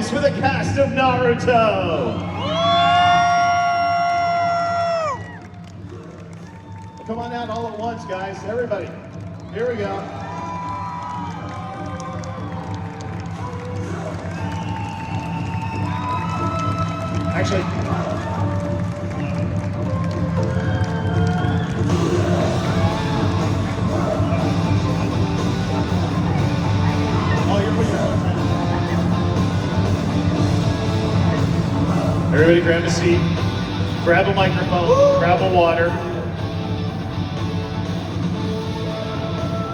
voice for the cast of Naruto. Come on out all at once, guys. Everybody. Here we go. Actually, everybody grab a seat, grab a microphone, grab a water.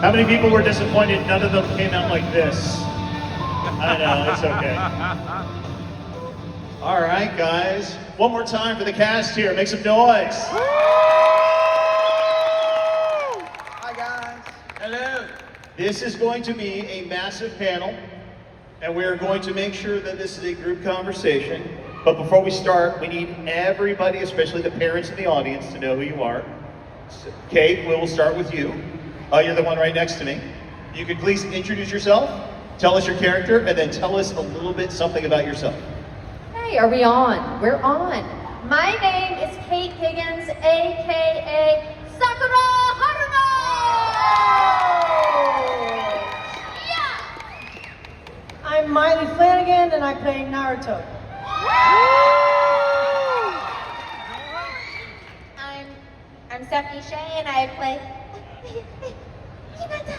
How many people were disappointed none of them came out like this? I know, it's okay. All right, guys. One more time for the cast here. Make some noise. Hi, guys. Hello. This is going to be a massive panel, and we're going to make sure that this is a group conversation. But before we start, we need everybody, especially the parents in the audience, to know who you are. Kate, we will start with you. You're the one right next to me. You could please introduce yourself, tell us your character, and then tell us a little bit something about yourself. Hey, are we on? We're on. My name is Kate Higgins, aka Sakura Haruno! Yeah! I'm Miley Flanagan and I play Naruto. I'm Stephanie Shea and I play Hinata.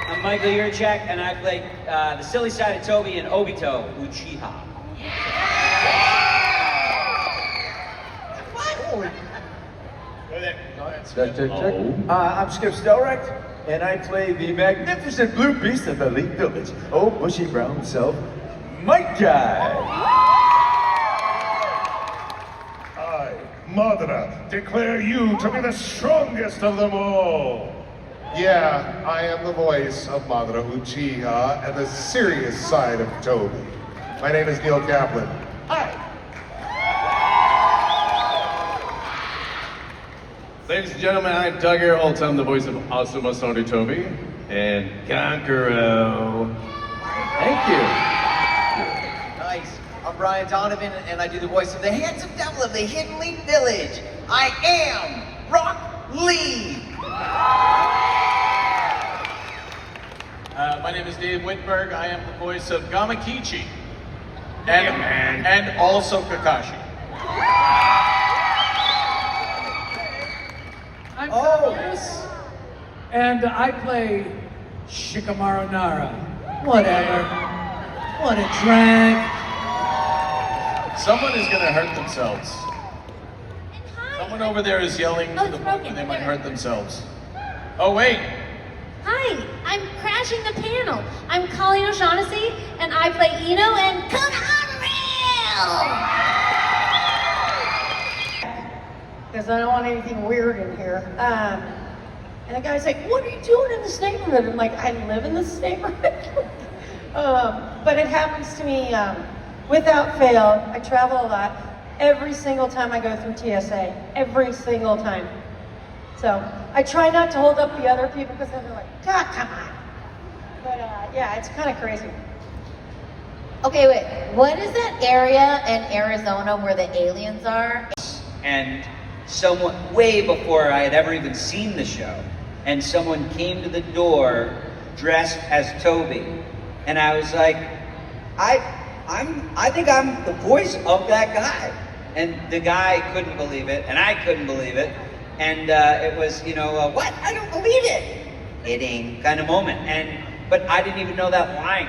I'm Michael Yurchak and I play the silly side of Toby and Obito Uchiha. Check. I'm Skip Stelrecht, and I play the magnificent blue beast of the Elite Village. Oh, bushy brown self, Mike Guy. I, Madara, declare you to be the strongest of them all. Yeah, I am the voice of Madara Uchiha and the serious side of Toby. My name is Neil Kaplan. Hi. Ladies and gentlemen, I'm Doug Airholt. I'm the voice of Asuma Toby and Kankuro. Thank you. Nice. I'm Brian Donovan, and I do the voice of the handsome devil of the Hidden Leaf Village. I am Rock Lee. My name is Dave Whitberg. I am the voice of Gamakichi. And also Kakashi. I'm Carlos, and I play Shikamaru Nara. Whatever. What a drag. Someone is going to hurt themselves. Someone over there is yelling to the book and they might hurt themselves. Oh, wait. Hi, I'm crashing the panel. I'm Colleen O'Shaughnessy and I play Ino and Come Unreal! Because I don't want anything weird in here. And the guy's like, what are you doing in this neighborhood? I'm like, I live in this neighborhood. But it happens to me without fail. I travel a lot. Every single time I go through TSA. Every single time. So I try not to hold up the other people because then they're like, God, come on. But yeah, it's kind of crazy. Okay, wait. What is that area in Arizona where the aliens are? And someone, way before I had ever even seen the show, and someone came to the door dressed as Toby. And I was like, I think I'm the voice of that guy. And the guy couldn't believe it, and I couldn't believe it. And it was, what? I don't believe it. Kidding kind of moment. But I didn't even know that line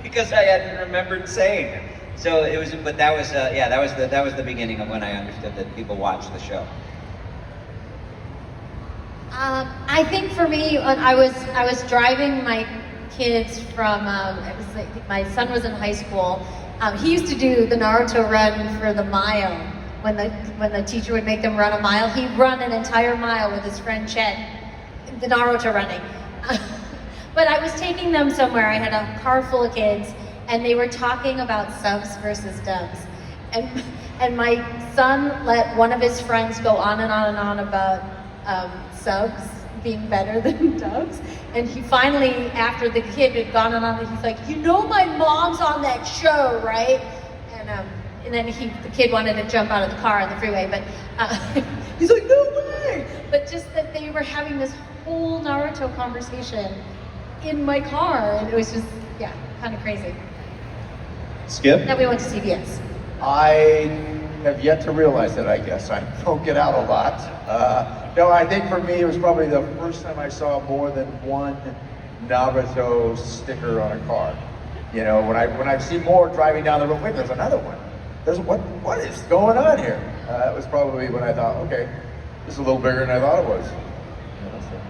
because I hadn't remembered saying it. So it was, but that was, that was the beginning of when I understood that people watched the show. I think for me, I was driving my kids from, my son was in high school. He used to do the Naruto run for the mile. When the teacher would make them run a mile, he'd run an entire mile with his friend Chet, the Naruto running. But I was taking them somewhere. I had a car full of kids, and they were talking about subs versus dubs. And my son let one of his friends go on and on and on about subs being better than Doug's. And he finally, after the kid had gone on, he's like, you know my mom's on that show, right? And then the kid wanted to jump out of the car on the freeway, but he's like, no way! But just that they were having this whole Naruto conversation in my car, and it was just, yeah, kind of crazy. Skip? Then we went to CBS. I have yet to realize that, I guess. I don't get out a lot. No, I think for me, it was probably the first time I saw more than one Naruto sticker on a car. You know, when I see more driving down the road, wait, there's another one. What is going on here? That was probably when I thought, okay, this is a little bigger than I thought it was. You know, so.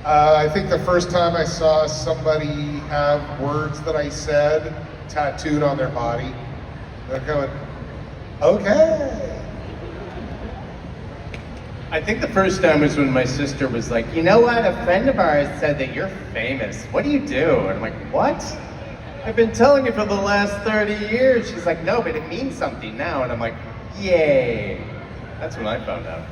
I think the first time I saw somebody have words that I said tattooed on their body, they're going, okay. I think the first time was when my sister was like, you know what, a friend of ours said that you're famous. What do you do? And I'm like, what? I've been telling you for the last 30 years. She's like, no, but it means something now. And I'm like, yay. That's when I found out.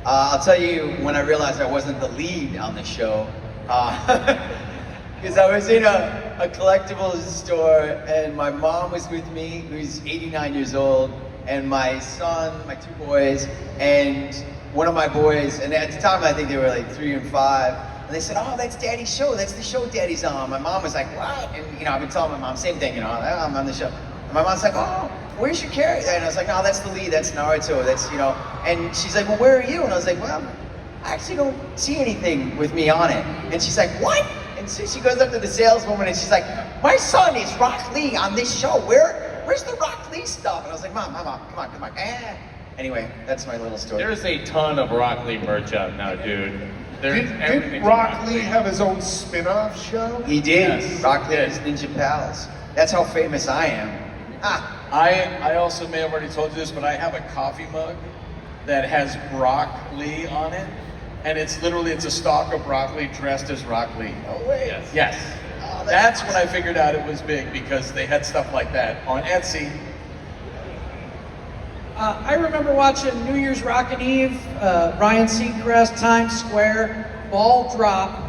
I'll tell you when I realized I wasn't the lead on the show. Because I was in a collectibles store and my mom was with me, who's 89 years old, and my son, my two boys, and one of my boys, and at the time I think they were like 3 and 5, and they said, oh, that's Daddy's show, that's the show Daddy's on. My mom was like, what? And you know, I've been telling my mom, same thing, you know, I'm on the show. And my mom's like, oh, where's your character? And I was like, no, that's the lead, that's Naruto, that's, you know. And she's like, well, where are you? And I was like, well, I actually don't see anything with me on it. And she's like, what? And so she goes up to the saleswoman and she's like, my son is Rock Lee on this show. Where's the Rock Lee stuff? And I was like, Mom, come on. Anyway, that's my little story. There's a ton of Rock Lee merch out now, dude. Did Rock Lee have his own spin-off show? He did. Yes. Rock Lee and his Ninja Pals. That's how famous I am. I also may have already told you this, but I have a coffee mug that has Rock Lee on it, and it's a stalk of Rock Lee dressed as Rock Lee. Oh wait. Yes. Oh, That's when I figured out it was big, because they had stuff like that on Etsy. I remember watching New Year's Rockin' Eve, Ryan Seacrest, Times Square, ball drop.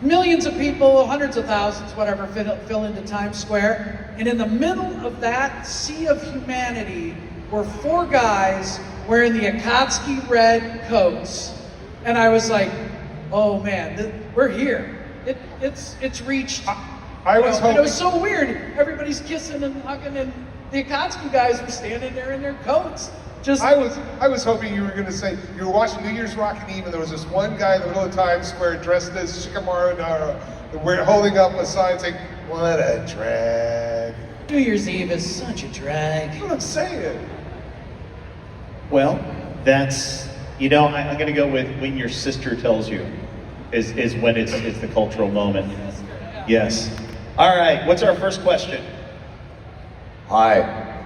Millions of people, hundreds of thousands, whatever, fill into Times Square. And in the middle of that sea of humanity were 4 guys wearing the Akatsuki red coats. And I was like, oh man, we're here. It's reached. I was hoping. And it was so weird. Everybody's kissing and hugging, and the Akatsuki guys were standing there in their coats. I was hoping you were going to say you were watching New Year's Rockin' Eve and there was this one guy in the middle of Times Square dressed as Shikamaru Nara, holding up a sign saying, "What a drag." New Year's Eve is such a drag. That's what I'm saying. Well, that's, you know, I'm going to go with when your sister tells you is when it's the cultural moment. Yes. All right, what's our first question? Hi.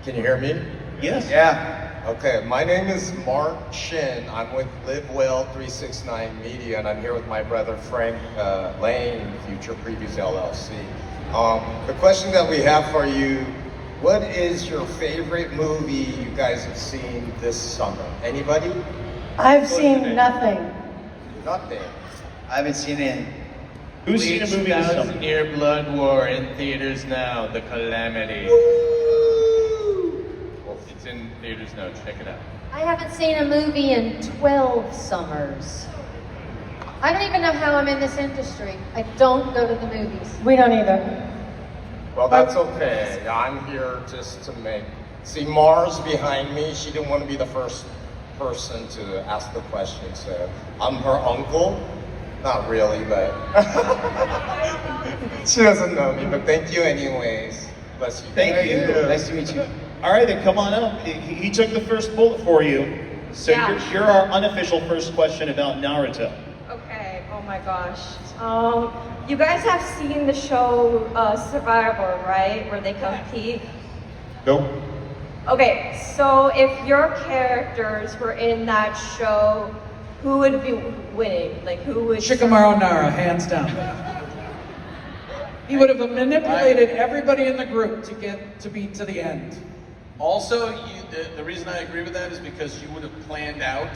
Can you hear me? Yes. Yeah. Okay, my name is Mark Shin. I'm with Live Well 369 Media, and I'm here with my brother Frank Lane, Future Previews LLC. The question that we have for you, what is your favorite movie you guys have seen this summer? Anybody? I've seen nothing. Nothing. I haven't seen it. Who's seen a movie this summer? 1,000-Year Blood War in theaters now, The Calamity. It's in theaters now, check it out. I haven't seen a movie in 12 summers. I don't even know how I'm in this industry. I don't go to the movies. We don't either. Well, that's okay. I'm here just to see Mars behind me. She didn't want to be the first person to ask the question, so I'm her uncle. Not really, but she doesn't know me, but thank you anyways. Bless you. Thank you. Nice to meet you. All right, then come on up. He took the first bullet for you. So Yeah. you're our unofficial first question about Naruto. Okay, oh my gosh. You guys have seen the show Survivor, right? Where they compete? Nope. Okay, so if your characters were in that show, who would be winning? Like, who would... Shikamaru Nara, hands down. He would have manipulated everybody in the group to get to be to the end. Also, the reason I agree with that is because you would have planned out.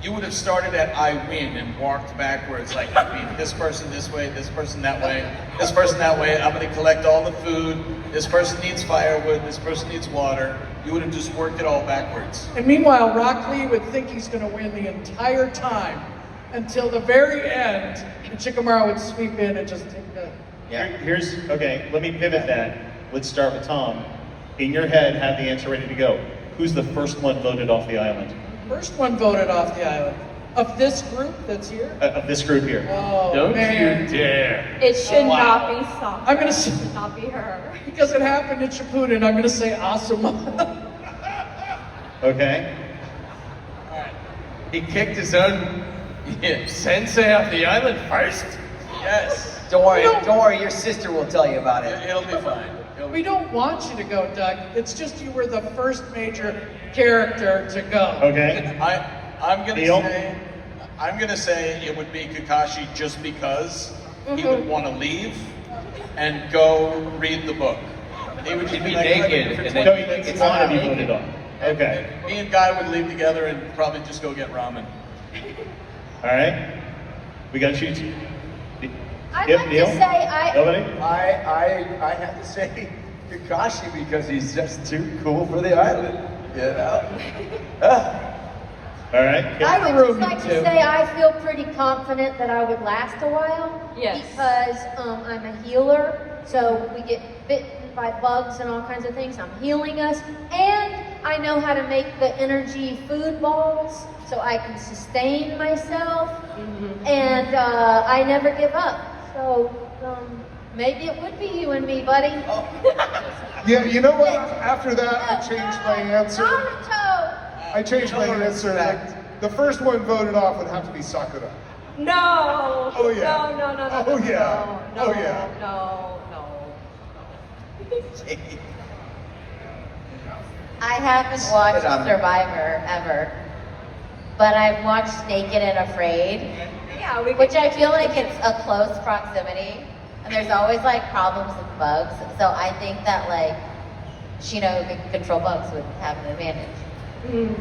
You would have started at I win and walked backwards, like I beat this person this way, this person that way, this person that way. I'm going to collect all the food. This person needs firewood. This person needs water. You would have just worked it all backwards. And meanwhile, Rock Lee would think he's going to win the entire time until the very end, and Chikamaru would sweep in and just take the... Okay, let me pivot that. Let's start with Tom. In your head, have the answer ready to go. Who's the first one voted off the island? First one voted off the island. Of this group that's here? Of this group here. Oh, Don't man. you dare. It should Wow. not be Sakura. I'm gonna It say- should not be her. Because it happened in Shippuden, I'm going to say Asuma. Okay. He kicked his own sensei off the island first? Yes. Don't worry, your sister will tell you about it. It'll be fine. We don't want you to go, Doug. It's just you were the first major character to go. Okay. I'm gonna Neil? say, I'm gonna say it would be Kakashi just because he would want to leave and go read the book. And he would just He'd be like, naked for and 20 then minutes, It's not to be voted on. Okay. and me and Guy would leave together and probably just go get ramen. All right. We got you two. I'd Yep, like Neil? to say Nobody? I have to say Kakashi because he's just too cool for the island. You know? All right. I would just like to say I feel pretty confident that I would last a while. Yes. Because I'm a healer, so we get bitten by bugs and all kinds of things. I'm healing us, and I know how to make the energy food balls, so I can sustain myself, and I never give up. So maybe it would be you and me, buddy. Yeah, you know what? After that, I changed my answer. Naruto! I changed my answer. The first one voted off would have to be Sakura. No. Oh, yeah. No. Oh, yeah. No. Oh, yeah. No. I haven't watched Survivor ever, but I've watched Naked and Afraid, Yeah, we which I feel like it's a close proximity, and there's always like problems with bugs. So I think that like Shino, who can control bugs, would have an advantage.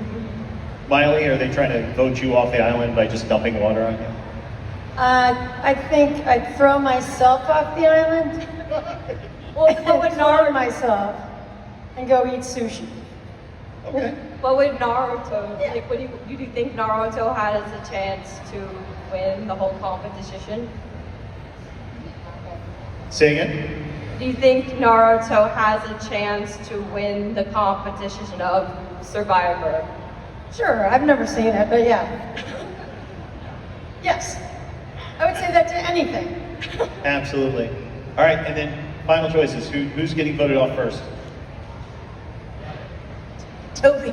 Miley, are they trying to vote you off the island by just dumping water on you? I think I'd throw myself off the island. Well, what would Throw myself and go eat sushi. Okay. What would Naruto, like, what do you think Naruto has a chance to win the whole competition? Say again? Do you think Naruto has a chance to win the competition of Survivor? Sure, I've never seen it, but yeah. Yes. I would say that to anything. Absolutely. All right, and then final choices. Who's getting voted off first? Toby.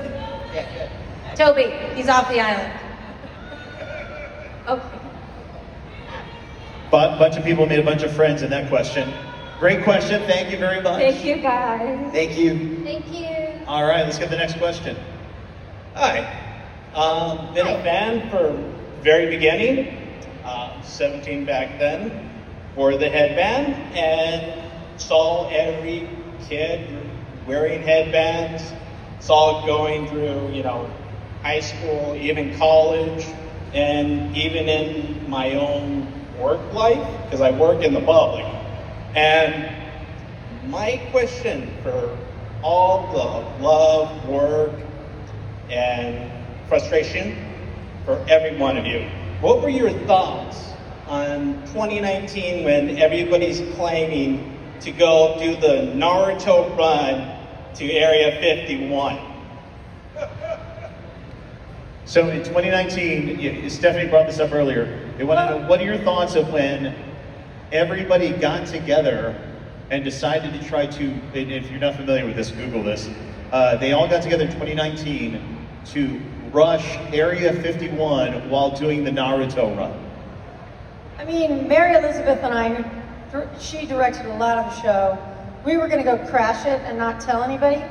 Toby, he's off the island. Okay. But bunch of people made a bunch of friends in that question. Great question. Thank you very much. Thank you, guys. Thank you. Thank you. All right, let's get the next question. Hi. Been a fan from very beginning, 17 back then, wore the headband and saw every kid wearing headbands, saw it going through, high school, even college, and even in my own work life, because I work in the public. And my question for all the love, work, and frustration for every one of you. What were your thoughts on 2019 when everybody's claiming to go do the Naruto run to Area 51? So in 2019, Stephanie brought this up earlier. They want to know, what are your thoughts of when everybody got together and decided to try to, and if you're not familiar with this, Google this. They all got together in 2019 to rush Area 51 while doing the Naruto run. I mean, Mary Elizabeth and I, she directed a lot of the show. We were going to go crash it and not tell anybody.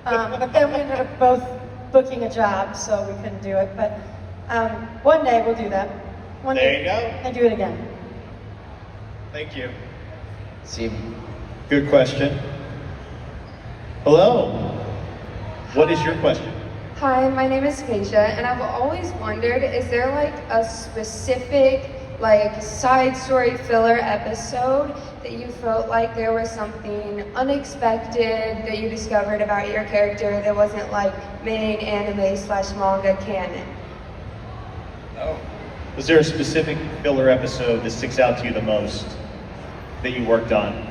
But then we ended up both booking a job, so we couldn't do it. But one day we'll do that. One There day you go. and do it again. Thank you. See, Good question. Hello. What is your question? Hi, my name is Keisha, and I've always wondered, is there like a specific like side story filler episode that you felt like there was something unexpected that you discovered about your character that wasn't like main anime/manga canon? Oh. Was there a specific filler episode that sticks out to you the most that you worked on?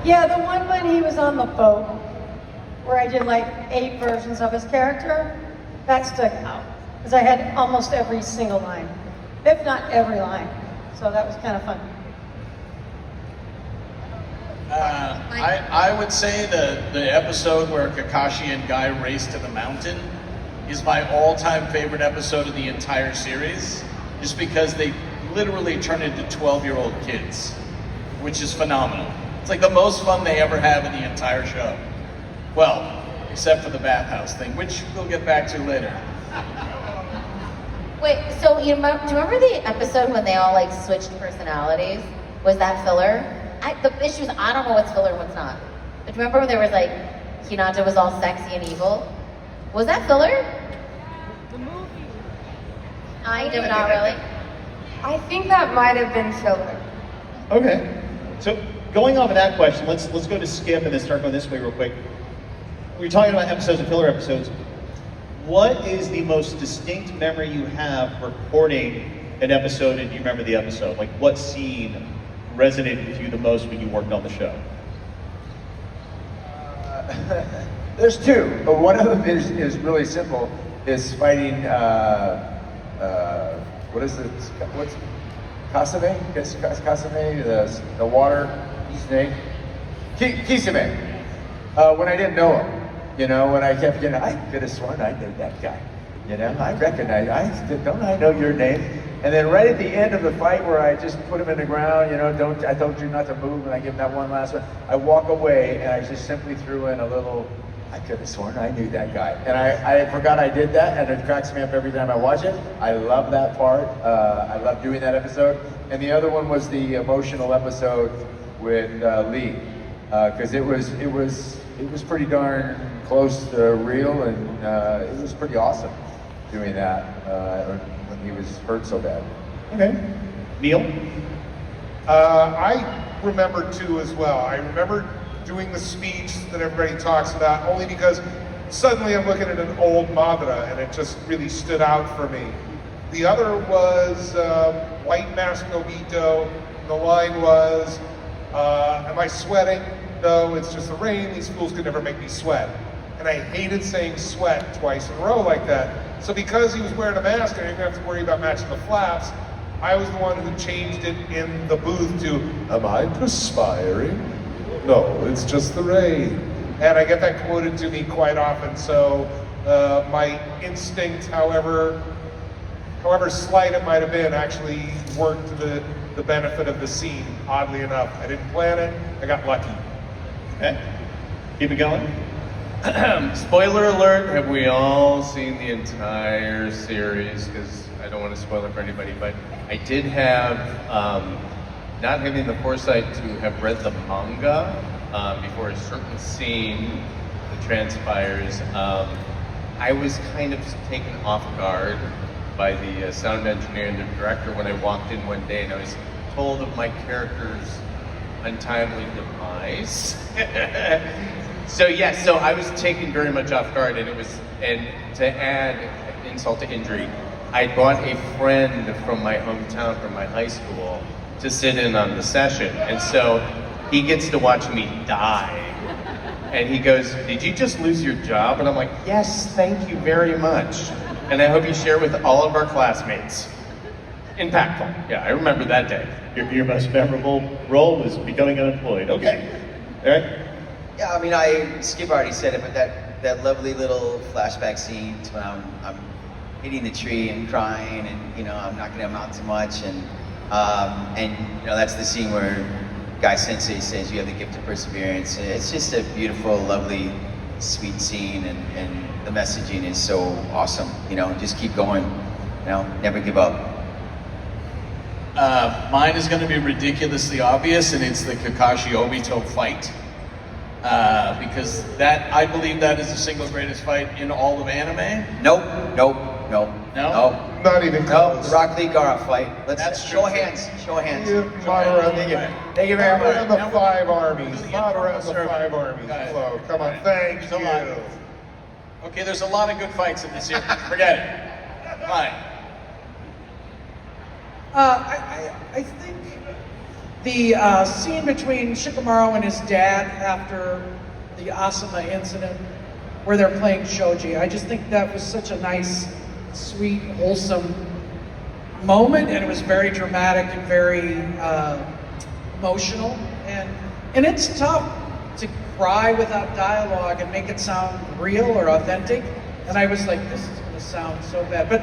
Yeah, the one when he was on the boat, where I did like 8 versions of his character, that stuck out. Because I had almost every single line, if not every line. So that was kind of fun. I would say the episode where Kakashi and Guy race to the mountain is my all-time favorite episode of the entire series, just because they literally turn into 12-year-old kids, which is phenomenal. It's like the most fun they ever have in the entire show. Well, except for the bathhouse thing, which we'll get back to later. Wait, so do you remember the episode when they all like switched personalities? Was that filler? The issue is I don't know what's filler and what's not. But do you remember when there was like Hinata was all sexy and evil? Was that filler? The movie. I did not really. I think that might have been filler. Okay. So going off of that question, let's go to Skip and then start going this way real quick. We're talking about episodes and filler episodes. What is the most distinct memory you have recording an episode, and do you remember the episode? Like, what scene resonated with you the most when you worked on the show? There's 2. One of them is really simple. Is fighting. What is it? What's Kasame? Kasame, the water snake. Kisame. When I didn't know him, you know, when I kept getting, I could have sworn I knew that guy. You know, I recognize. Don't I know your name? And then right at the end of the fight, where I just put him in the ground, you know, I told you not to move, and I give him that one last one. I walk away, and I just simply threw in a little. I could have sworn I knew that guy. And I forgot I did that, and it cracks me up every time I watch it. I love that part. I love doing that episode. And the other one was the emotional episode with Lee, because it was pretty darn close to real, and it was pretty awesome doing that when he was hurt so bad. Okay. Neil? I remember 2 as well. I remember doing the speech that everybody talks about, only because suddenly I'm looking at an old Madara and it just really stood out for me. The other was White Mask Nobito. The line was, am I sweating? No, it's just the rain. These fools could never make me sweat. And I hated saying sweat twice in a row like that. So because he was wearing a mask and I didn't have to worry about matching the flaps, I was the one who changed it in the booth to, am I perspiring? No, it's just the rain. And I get that quoted to me quite often, so my instinct, however slight it might have been, actually worked to the benefit of the scene, oddly enough. I didn't plan it, I got lucky. Okay. Keep it going. Spoiler alert, have we all seen the entire series? Because I don't want to spoil it for anybody, but I did have, not having the foresight to have read the manga before a certain scene that transpires, I was kind of taken off guard by the sound engineer and the director when I walked in one day and I was told of my character's untimely demise. So yes, so I was taken very much off guard, and to add insult to injury, I brought a friend from my hometown, from my high school, to sit in on the session, and so he gets to watch me die. And he goes, "Did you just lose your job?" And I'm like, "Yes, thank you very much. And I hope you share with all of our classmates." Impactful. Yeah, I remember that day. Your most memorable role was becoming unemployed. Okay. Eric? Yeah, I mean, Skip already said it, but that lovely little flashback scene when I'm hitting the tree and crying, and you know I'm knocking him out too much, and you know that's the scene where Guy Sensei says you have the gift of perseverance. It's just a beautiful, lovely, sweet scene, and the messaging is so awesome. You know, just keep going. You know, never give up. Mine is going to be ridiculously obvious, and it's the Kakashi Obito fight. Because that, I believe that is the single greatest fight in all of anime. Nope. No? Not even No, close. the Rock Lee Gara fight. Let's That's show true. hands. Show hands. Madara, Thank you very Madara and much. the five armies. Really Madara and the informal five survey. armies. Got it. Hello, come on, Right. thank There's a lot. you. Okay, there's a lot of good fights in this series. Forget it. Fine. I think the scene between Shikamaru and his dad after the Asuma incident, where they're playing shogi, I just think that was such a nice, sweet, wholesome moment, and it was very dramatic and very emotional, and it's tough to cry without dialogue and make it sound real or authentic. And I was like, this is going to sound so bad, but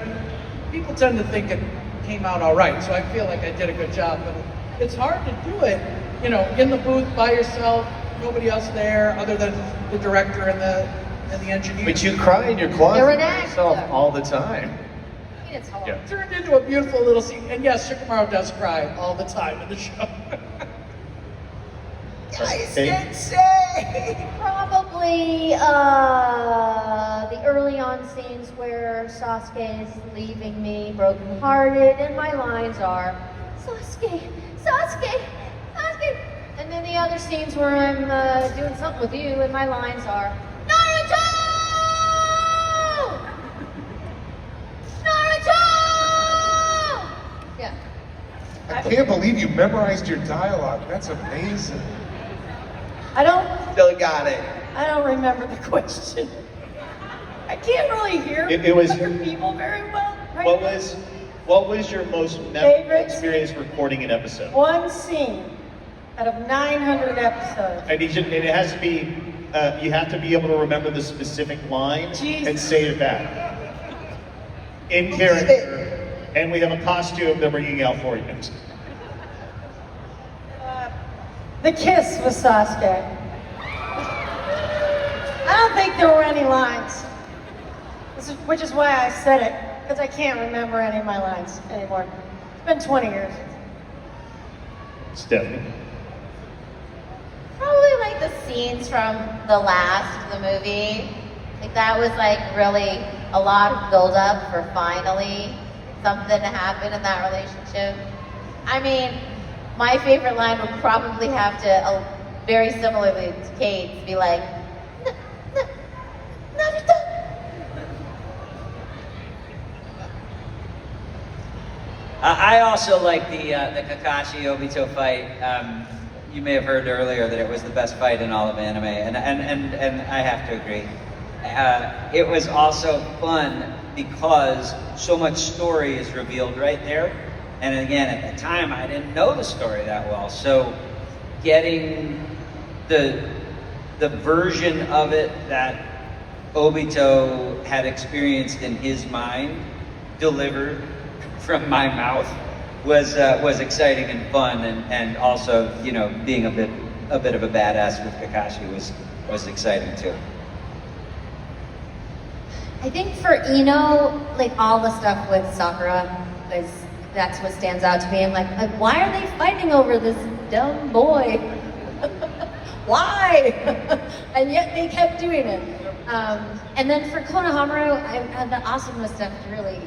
people tend to think it came out all right, so I feel like I did a good job. But it's hard to do it, you know, in the booth by yourself, nobody else there other than the director and the engineer. But you cry in your closet You're an by actor. yourself all the time. It's hard. Yeah. Turned into a beautiful little scene. And yes, Shikamaru does cry all the time in the show. Guys, Okay. can't say. Probably the early on scenes where Sasuke is leaving me brokenhearted, and my lines are Sasuke, Sasuke, Sasuke. And then the other scenes where I'm doing something with you, and my lines are Naruto, Naruto. Yeah. I can't believe you memorized your dialogue. That's amazing. I don't remember the question. I can't really hear It was- other people very well right What now. was your most memorable Favorite experience recording an episode? One scene out of 900 episodes. I need you, and it has to be, you have to be able to remember the specific line Jesus. and say it back. In character. And we have a costume they're bringing out for you. The kiss with Sasuke. I don't think there were any lines, which is why I said it, because I can't remember any of my lines anymore. It's been 20 years. Stephanie. Probably like the scenes from the movie. Like that was like really a lot of build up for finally something to happen in that relationship. I mean, my favorite line would probably have to, very similarly to Kate's, be like, Naruto. I also like the Kakashi Obito fight. You may have heard earlier that it was the best fight in all of anime, and I have to agree. It was also fun because so much story is revealed right there. And again, at the time, I didn't know the story that well. So getting the version of it that Obito had experienced in his mind delivered from my mouth was exciting and fun, and also, you know, being a bit of a badass with Kakashi was exciting too. I think for Ino, like all the stuff with Sakura that's what stands out to me. I'm like, why are they fighting over this dumb boy? Why? And yet they kept doing it. And then for Konohamaru, the Asuma stuff really,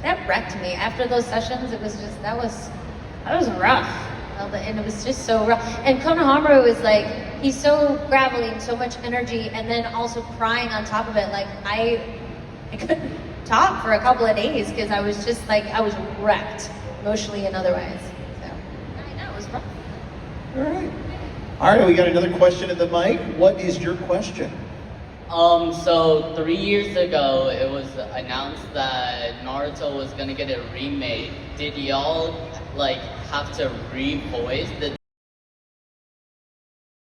that wrecked me. After those sessions, it was just, that was rough. And it was just so rough. And Konohamaru is like, he's so gravelly and so much energy, and then also crying on top of it. Like, I couldn't talk for a couple of days because I was just like, I was wrecked emotionally and otherwise. So, I know, it was rough. All right, we got another question at the mic. What is your question? So 3 years ago, it was announced that Naruto was gonna get a remake. Did y'all like have to revoice the